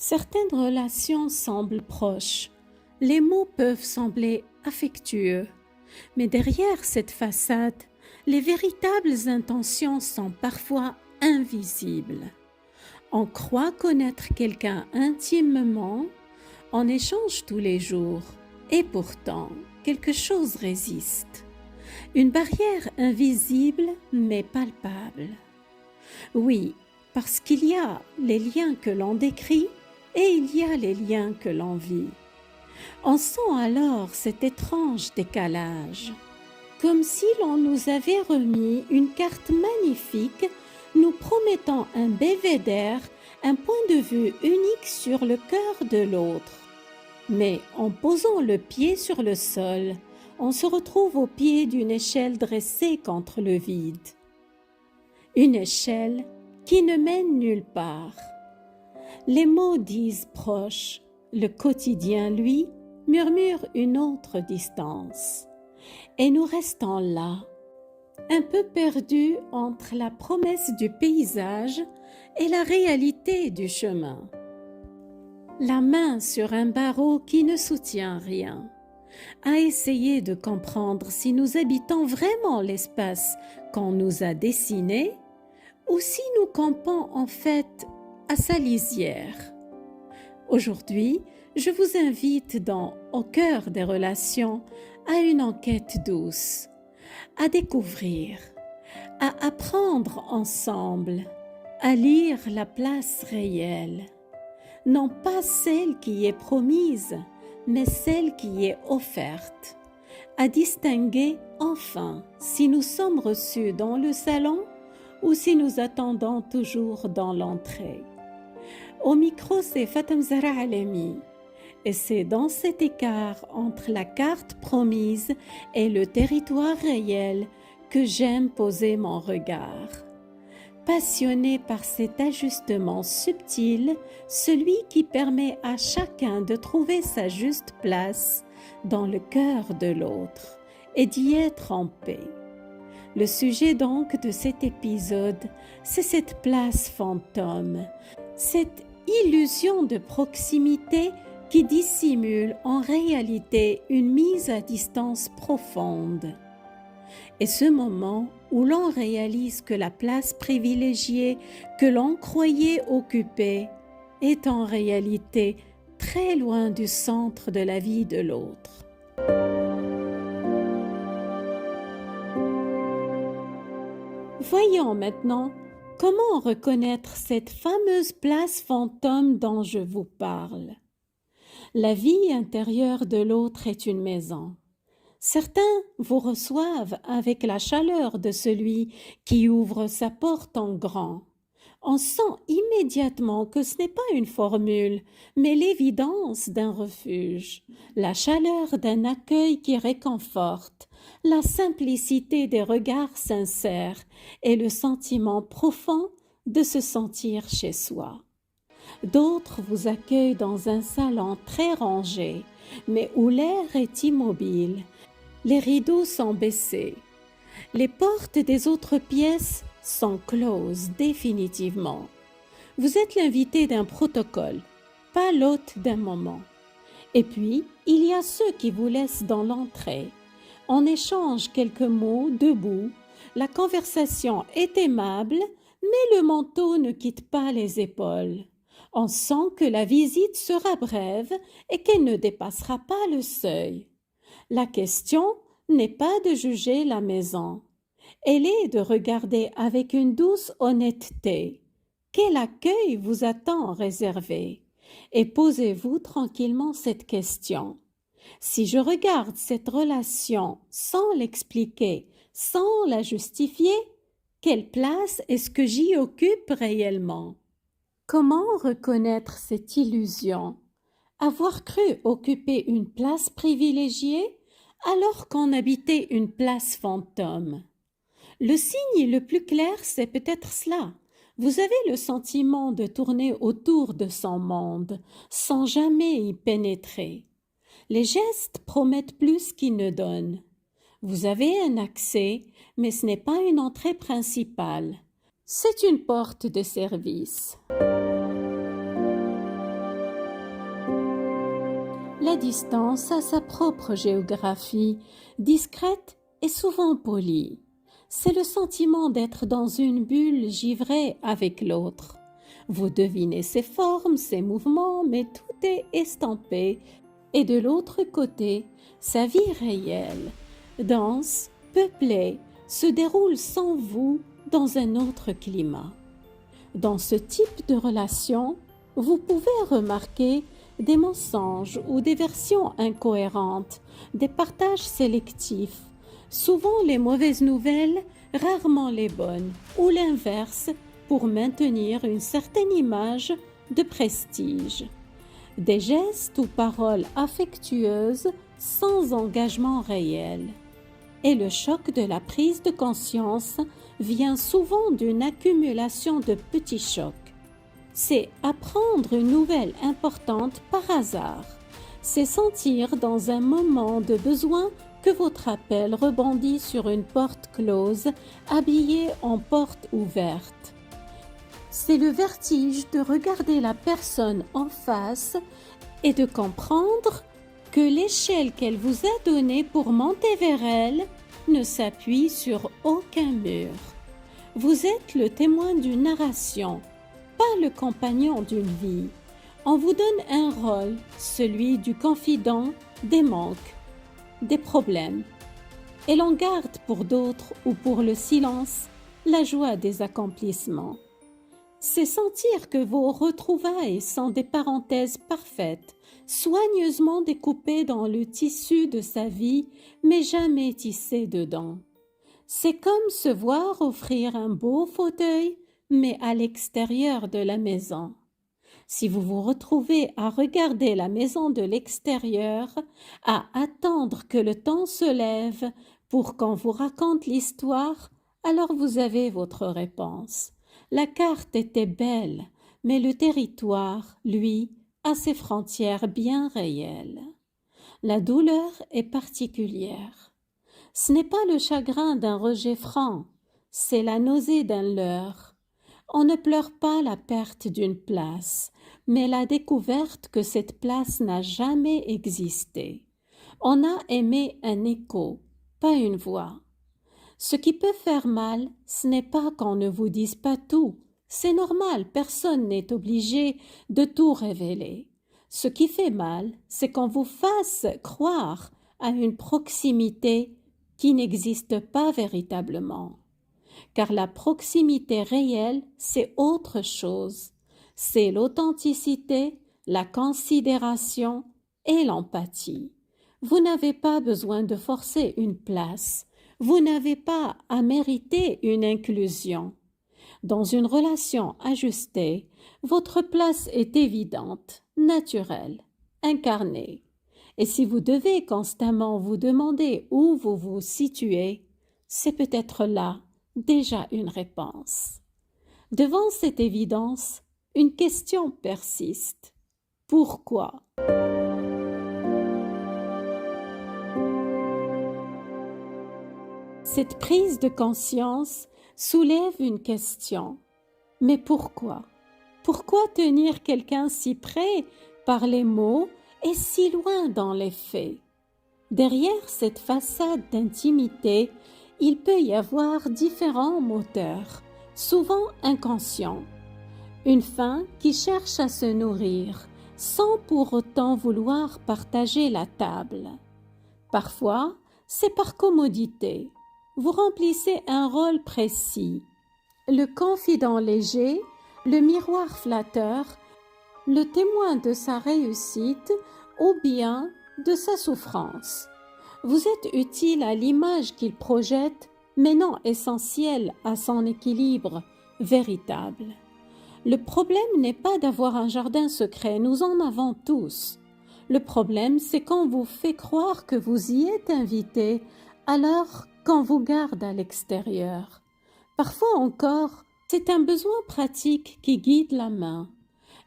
Certaines relations semblent proches. Les mots peuvent sembler affectueux. Mais derrière cette façade, les véritables intentions sont parfois invisibles. On croit connaître quelqu'un intimement, on échange tous les jours, et pourtant, quelque chose résiste. Une barrière invisible mais palpable. Oui, parce qu'il y a les liens que l'on décrit et il y a les liens que l'on vit. On sent alors cet étrange décalage, comme si l'on nous avait remis une carte magnifique nous promettant un belvédère, un point de vue unique sur le cœur de l'autre. Mais en posant le pied sur le sol, on se retrouve au pied d'une échelle dressée contre le vide. Une échelle qui ne mène nulle part. Les mots disent proche, le quotidien, lui, murmure une autre distance. Et nous restons là, un peu perdus entre la promesse du paysage et la réalité du chemin. La main sur un barreau qui ne soutient rien, à essayer de comprendre si nous habitons vraiment l'espace qu'on nous a dessiné ou si nous campons en fait à sa lisière. Aujourd'hui, je vous invite Au cœur des relations à une enquête douce, à découvrir, à apprendre ensemble, à lire la place réelle, non pas celle qui est promise, mais celle qui est offerte, à distinguer enfin si nous sommes reçus dans le salon ou si nous attendons toujours dans l'entrée. Au micro, c'est Fatem Zahra Alemi. Et c'est dans cet écart entre la carte promise et le territoire réel que j'aime poser mon regard. Passionné par cet ajustement subtil, celui qui permet à chacun de trouver sa juste place dans le cœur de l'autre et d'y être en paix. Le sujet donc de cet épisode, c'est cette place fantôme, cette illusion de proximité qui dissimule en réalité une mise à distance profonde. Et ce moment où l'on réalise que la place privilégiée que l'on croyait occuper est en réalité très loin du centre de la vie de l'autre. Voyons maintenant comment reconnaître cette fameuse place fantôme dont je vous parle. La vie intérieure de l'autre est une maison. Certains vous reçoivent avec la chaleur de celui qui ouvre sa porte en grand. On sent immédiatement que ce n'est pas une formule, mais l'évidence d'un refuge, la chaleur d'un accueil qui réconforte, la simplicité des regards sincères et le sentiment profond de se sentir chez soi. D'autres vous accueillent dans un salon très rangé, mais où l'air est immobile. Les rideaux sont baissés. Les portes des autres pièces sont closes définitivement. Vous êtes l'invité d'un protocole, pas l'hôte d'un moment. Et puis, il y a ceux qui vous laissent dans l'entrée. On échange quelques mots debout. La conversation est aimable, mais le manteau ne quitte pas les épaules. On sent que la visite sera brève et qu'elle ne dépassera pas le seuil. La question n'est pas de juger la maison. Elle est de regarder avec une douce honnêteté. Quel accueil vous attend réservé? Et posez-vous tranquillement cette question. Si je regarde cette relation sans l'expliquer, sans la justifier, quelle place est-ce que j'y occupe réellement? Comment reconnaître cette illusion? Avoir cru occuper une place privilégiée alors qu'on habitait une place fantôme. Le signe le plus clair, c'est peut-être cela. Vous avez le sentiment de tourner autour de son monde, sans jamais y pénétrer. Les gestes promettent plus qu'ils ne donnent. Vous avez un accès, mais ce n'est pas une entrée principale. C'est une porte de service. La distance a sa propre géographie, discrète et souvent polie. C'est le sentiment d'être dans une bulle givrée avec l'autre. Vous devinez ses formes, ses mouvements, mais tout est estampé. Et de l'autre côté, sa vie réelle, dense, peuplée, se déroule sans vous dans un autre climat. Dans ce type de relation, vous pouvez remarquer des mensonges ou des versions incohérentes, des partages sélectifs, souvent les mauvaises nouvelles, rarement les bonnes, ou l'inverse pour maintenir une certaine image de prestige. Des gestes ou paroles affectueuses sans engagement réel. Et le choc de la prise de conscience vient souvent d'une accumulation de petits chocs. C'est apprendre une nouvelle importante par hasard. C'est sentir dans un moment de besoin que votre appel rebondit sur une porte close, habillée en porte ouverte. C'est le vertige de regarder la personne en face et de comprendre que l'échelle qu'elle vous a donnée pour monter vers elle ne s'appuie sur aucun mur. Vous êtes le témoin d'une narration, pas le compagnon d'une vie. On vous donne un rôle, celui du confident des manques, des problèmes. Et l'on garde pour d'autres ou pour le silence la joie des accomplissements. C'est sentir que vos retrouvailles sont des parenthèses parfaites, soigneusement découpées dans le tissu de sa vie, mais jamais tissées dedans. C'est comme se voir offrir un beau fauteuil, mais à l'extérieur de la maison. Si vous vous retrouvez à regarder la maison de l'extérieur, à attendre que le temps se lève pour qu'on vous raconte l'histoire, alors vous avez votre réponse. La carte était belle, mais le territoire, lui, a ses frontières bien réelles. La douleur est particulière. Ce n'est pas le chagrin d'un rejet franc, c'est la nausée d'un leurre. On ne pleure pas la perte d'une place, mais la découverte que cette place n'a jamais existé. On a aimé un écho, pas une voix. Ce qui peut faire mal, ce n'est pas qu'on ne vous dise pas tout. C'est normal, personne n'est obligé de tout révéler. Ce qui fait mal, c'est qu'on vous fasse croire à une proximité qui n'existe pas véritablement. Car la proximité réelle, c'est autre chose. C'est l'authenticité, la considération et l'empathie. Vous n'avez pas besoin de forcer une place. Vous n'avez pas à mériter une inclusion. Dans une relation ajustée, votre place est évidente, naturelle, incarnée. Et si vous devez constamment vous demander où vous vous situez, c'est peut-être là déjà une réponse. Devant cette évidence, une question persiste. Pourquoi ? Cette prise de conscience soulève une question. Mais pourquoi? Pourquoi tenir quelqu'un si près par les mots et si loin dans les faits? Derrière cette façade d'intimité, il peut y avoir différents moteurs, souvent inconscients. Une faim qui cherche à se nourrir, sans pour autant vouloir partager la table. Parfois, c'est par commodité. Vous remplissez un rôle précis. Le confident léger, le miroir flatteur, le témoin de sa réussite ou bien de sa souffrance. Vous êtes utile à l'image qu'il projette, mais non essentiel à son équilibre véritable. Le problème n'est pas d'avoir un jardin secret, nous en avons tous. Le problème, c'est qu'on vous fait croire que vous y êtes invité, alors qu'on vous garde à l'extérieur. Parfois encore, c'est un besoin pratique qui guide la main.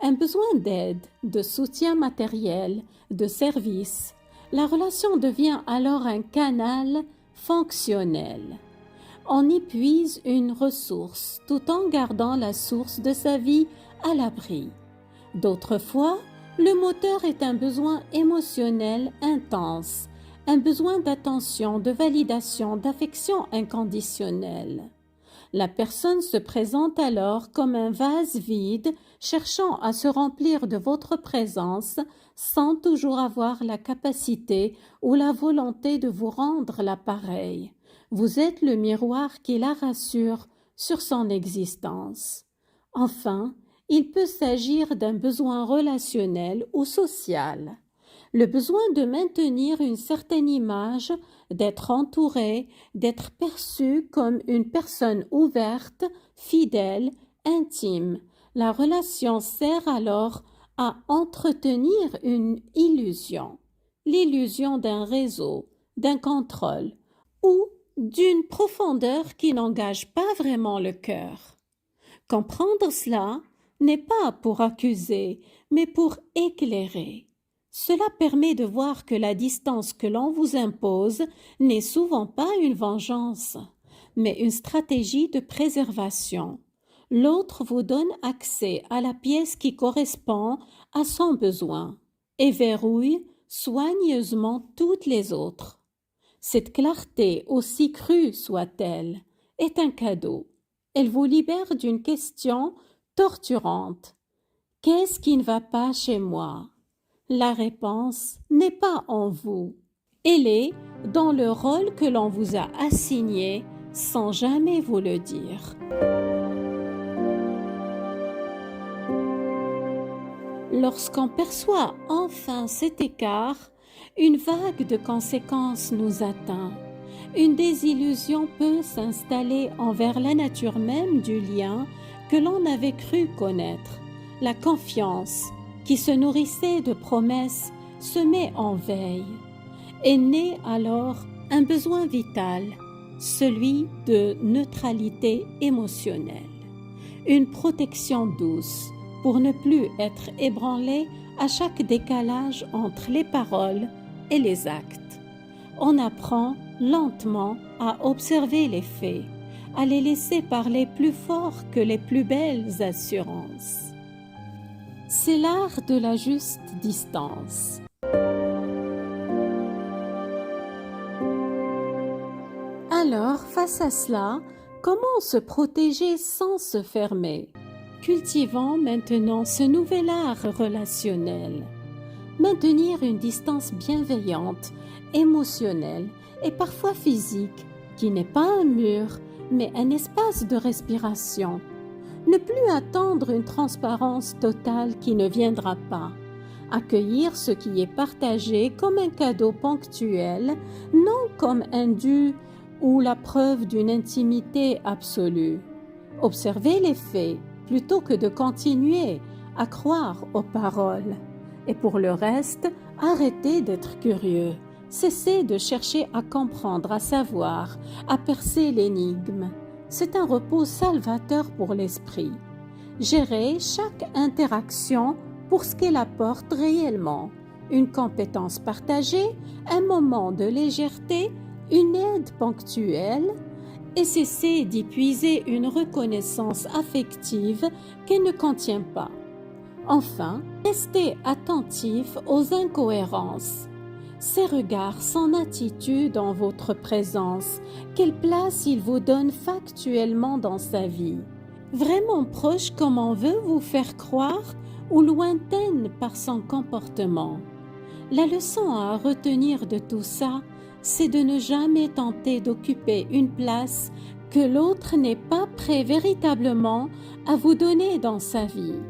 Un besoin d'aide, de soutien matériel, de service. La relation devient alors un canal fonctionnel. On y puise une ressource tout en gardant la source de sa vie à l'abri. D'autres fois, Le moteur est un besoin émotionnel intense, un besoin d'attention, de validation, d'affection inconditionnelle. La personne se présente alors comme un vase vide, cherchant à se remplir de votre présence sans toujours avoir la capacité ou la volonté de vous rendre l'appareil. Vous êtes le miroir qui la rassure sur son existence. Enfin, il peut s'agir d'un besoin relationnel ou social. Le besoin de maintenir une certaine image, d'être entouré, d'être perçu comme une personne ouverte, fidèle, intime. La relation sert alors à entretenir une illusion, l'illusion d'un réseau, d'un contrôle ou d'une profondeur qui n'engage pas vraiment le cœur. Comprendre cela n'est pas pour accuser, mais pour éclairer. Cela permet de voir que la distance que l'on vous impose n'est souvent pas une vengeance, mais une stratégie de préservation. L'autre vous donne accès à la pièce qui correspond à son besoin et verrouille soigneusement toutes les autres. Cette clarté, aussi crue soit-elle, est un cadeau. Elle vous libère d'une question torturante. Qu'est-ce qui ne va pas chez moi? La réponse n'est pas en vous. Elle est dans le rôle que l'on vous a assigné sans jamais vous le dire. Lorsqu'on perçoit enfin cet écart, une vague de conséquences nous atteint. Une désillusion peut s'installer envers la nature même du lien que l'on avait cru connaître. La confiance, qui se nourrissait de promesses, se met en veille. Est né alors un besoin vital, celui de neutralité émotionnelle. Une protection douce pour ne plus être ébranlé à chaque décalage entre les paroles et les actes. On apprend lentement à observer les faits, à les laisser parler plus fort que les plus belles assurances. C'est l'art de la juste distance. Alors, face à cela, comment se protéger sans se fermer? Cultivons maintenant ce nouvel art relationnel. Maintenir une distance bienveillante, émotionnelle et parfois physique, qui n'est pas un mur, mais un espace de respiration. Ne plus attendre une transparence totale qui ne viendra pas. Accueillir ce qui est partagé comme un cadeau ponctuel, non comme un dû ou la preuve d'une intimité absolue. Observer les faits plutôt que de continuer à croire aux paroles. Et pour le reste, arrêtez d'être curieux. Cessez de chercher à comprendre, à savoir, à percer l'énigme. C'est un repos salvateur pour l'esprit. Gérez chaque interaction pour ce qu'elle apporte réellement. Une compétence partagée, un moment de légèreté, une aide ponctuelle, et cessez d'y puiser une reconnaissance affective qu'elle ne contient pas. Enfin, restez attentif aux incohérences. Ces regards sans attitude en votre présence, quelle place il vous donne factuellement dans sa vie? Vraiment proche comme on veut vous faire croire ou lointaine par son comportement? La leçon à retenir de tout ça, c'est de ne jamais tenter d'occuper une place que l'autre n'est pas prêt véritablement à vous donner dans sa vie.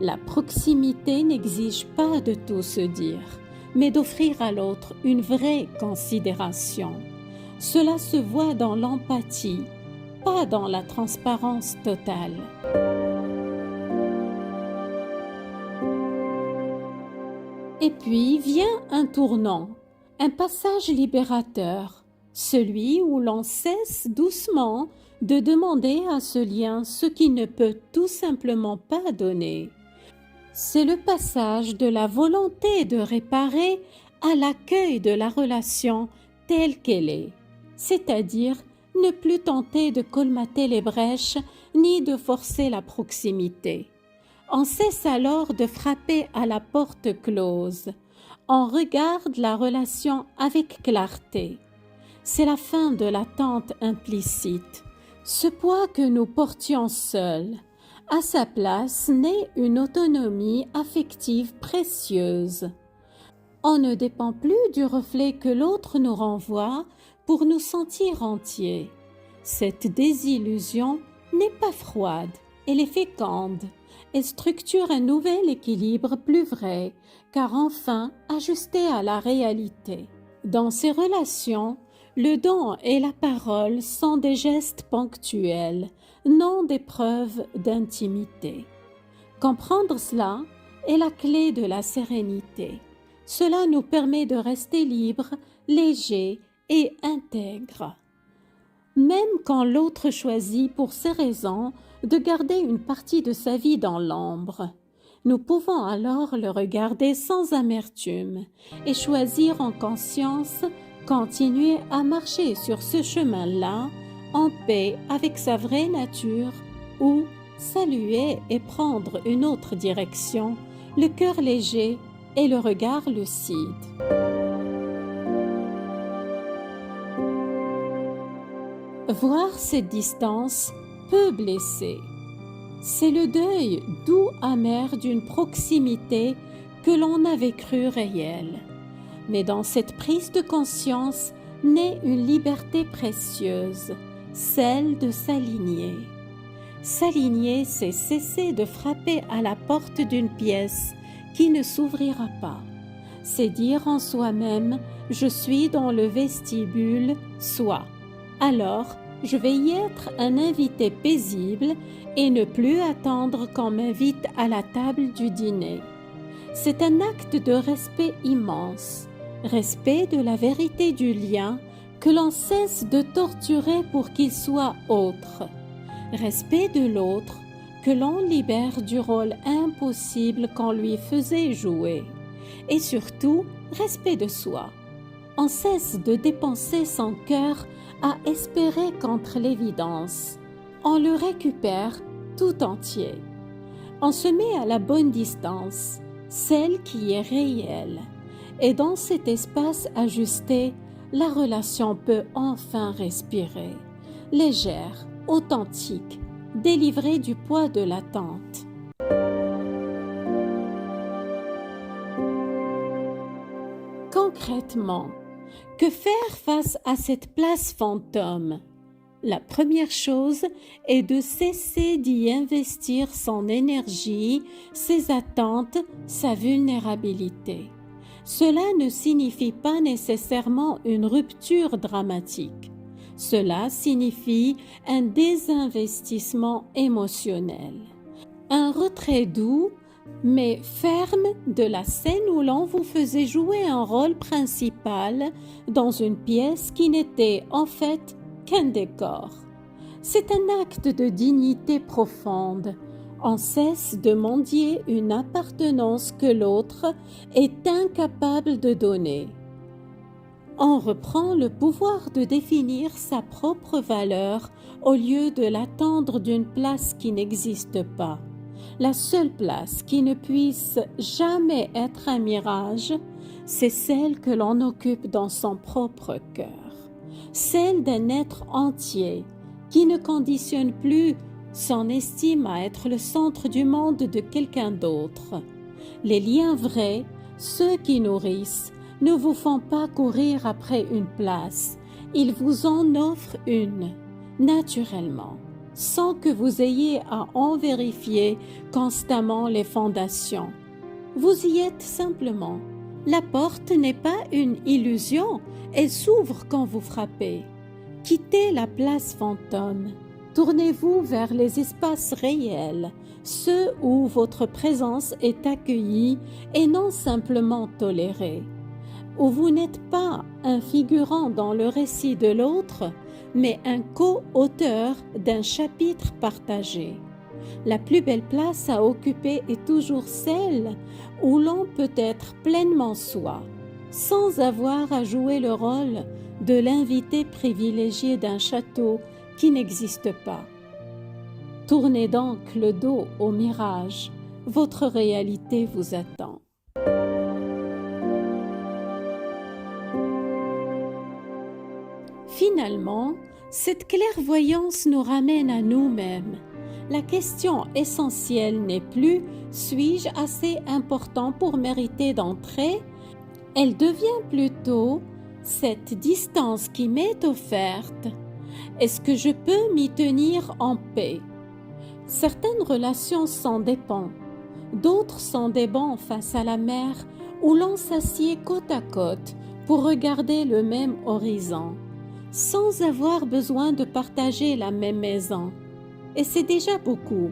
La proximité n'exige pas de tout se dire, mais d'offrir à l'autre une vraie considération. Cela se voit dans l'empathie, pas dans la transparence totale. Et puis vient un tournant, un passage libérateur, celui où l'on cesse doucement de demander à ce lien ce qu'il ne peut tout simplement pas donner. C'est le passage de la volonté de réparer à l'accueil de la relation telle qu'elle est, c'est-à-dire ne plus tenter de colmater les brèches ni de forcer la proximité. On cesse alors de frapper à la porte close. On regarde la relation avec clarté. C'est la fin de l'attente implicite, ce poids que nous portions seuls. À sa place naît une autonomie affective précieuse. On ne dépend plus du reflet que l'autre nous renvoie pour nous sentir entiers. Cette désillusion n'est pas froide, elle est féconde. Elle structure un nouvel équilibre plus vrai, car enfin ajusté à la réalité. Dans ces relations, le don et la parole sont des gestes ponctuels, non des preuves d'intimité. Comprendre cela est la clé de la sérénité. Cela nous permet de rester libres, légers et intègres. Même quand l'autre choisit pour ces raisons de garder une partie de sa vie dans l'ombre, nous pouvons alors le regarder sans amertume et choisir en conscience continuer à marcher sur ce chemin-là en paix avec sa vraie nature ou saluer et prendre une autre direction, le cœur léger et le regard lucide. Voir cette distance peut blesser. C'est le deuil doux amer d'une proximité que l'on avait cru réelle. Mais dans cette prise de conscience naît une liberté précieuse, celle de s'aligner. S'aligner, c'est cesser de frapper à la porte d'une pièce qui ne s'ouvrira pas. C'est dire en soi-même « je suis dans le vestibule, soit ». Alors, je vais y être un invité paisible et ne plus attendre qu'on m'invite à la table du dîner. C'est un acte de respect immense, respect de la vérité du lien que l'on cesse de torturer pour qu'il soit autre, respect de l'autre que l'on libère du rôle impossible qu'on lui faisait jouer, et surtout respect de soi. On cesse de dépenser son cœur à espérer contre l'évidence. On le récupère tout entier. On se met à la bonne distance, celle qui est réelle. Et dans cet espace ajusté, la relation peut enfin respirer, légère, authentique, délivrée du poids de l'attente. Concrètement, que faire face à cette place fantôme? La première chose est de cesser d'y investir son énergie, ses attentes, sa vulnérabilité. Cela ne signifie pas nécessairement une rupture dramatique. Cela signifie un désinvestissement émotionnel. Un retrait doux mais ferme de la scène où l'on vous faisait jouer un rôle principal dans une pièce qui n'était en fait qu'un décor. C'est un acte de dignité profonde. On cesse de mendier une appartenance que l'autre est incapable de donner. On reprend le pouvoir de définir sa propre valeur au lieu de l'attendre d'une place qui n'existe pas. La seule place qui ne puisse jamais être un mirage, c'est celle que l'on occupe dans son propre cœur, celle d'un être entier qui ne conditionne plus son estime à être le centre du monde de quelqu'un d'autre. Les liens vrais, ceux qui nourrissent, ne vous font pas courir après une place, ils vous en offrent une, naturellement, sans que vous ayez à en vérifier constamment les fondations. Vous y êtes simplement. La porte n'est pas une illusion, elle s'ouvre quand vous frappez. Quittez la place fantôme. Tournez-vous vers les espaces réels, ceux où votre présence est accueillie et non simplement tolérée, où vous n'êtes pas un figurant dans le récit de l'autre, mais un co-auteur d'un chapitre partagé. La plus belle place à occuper est toujours celle où l'on peut être pleinement soi, sans avoir à jouer le rôle de l'invité privilégié d'un château qui n'existe pas. Tournez donc le dos au mirage, votre réalité vous attend. Finalement, cette clairvoyance nous ramène à nous-mêmes. La question essentielle n'est plus « suis-je assez important pour mériter d'entrer ?» Elle devient plutôt « cette distance qui m'est offerte, est-ce que je peux m'y tenir en paix ?» Certaines relations s'en dépendent, d'autres sont des bancs face à la mer où l'on s'assied côte à côte pour regarder le même horizon, sans avoir besoin de partager la même maison. Et c'est déjà beaucoup.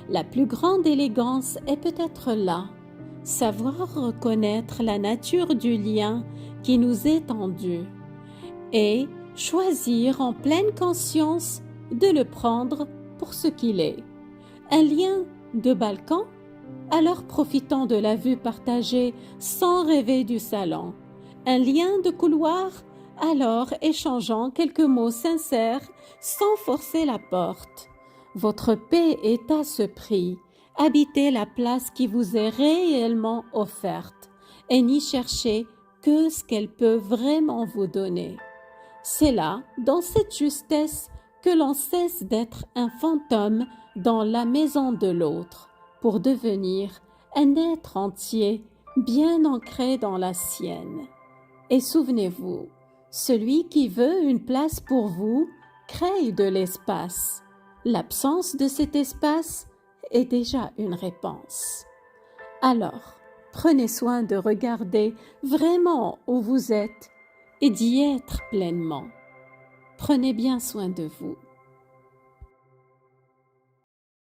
La plus grande élégance est peut-être là, savoir reconnaître la nature du lien qui nous est tendu et choisir en pleine conscience de le prendre pour ce qu'il est. Un lien de balcon, alors profitons de la vue partagée sans rêver du salon. Un lien de couloir, alors échangeons quelques mots sincères sans forcer la porte. Votre paix est à ce prix. Habitez la place qui vous est réellement offerte et n'y cherchez que ce qu'elle peut vraiment vous donner. C'est là, dans cette justesse, que l'on cesse d'être un fantôme dans la maison de l'autre pour devenir un être entier bien ancré dans la sienne. Et souvenez-vous, celui qui veut une place pour vous crée de l'espace. L'absence de cet espace est déjà une réponse. Alors, prenez soin de regarder vraiment où vous êtes et d'y être pleinement. Prenez bien soin de vous.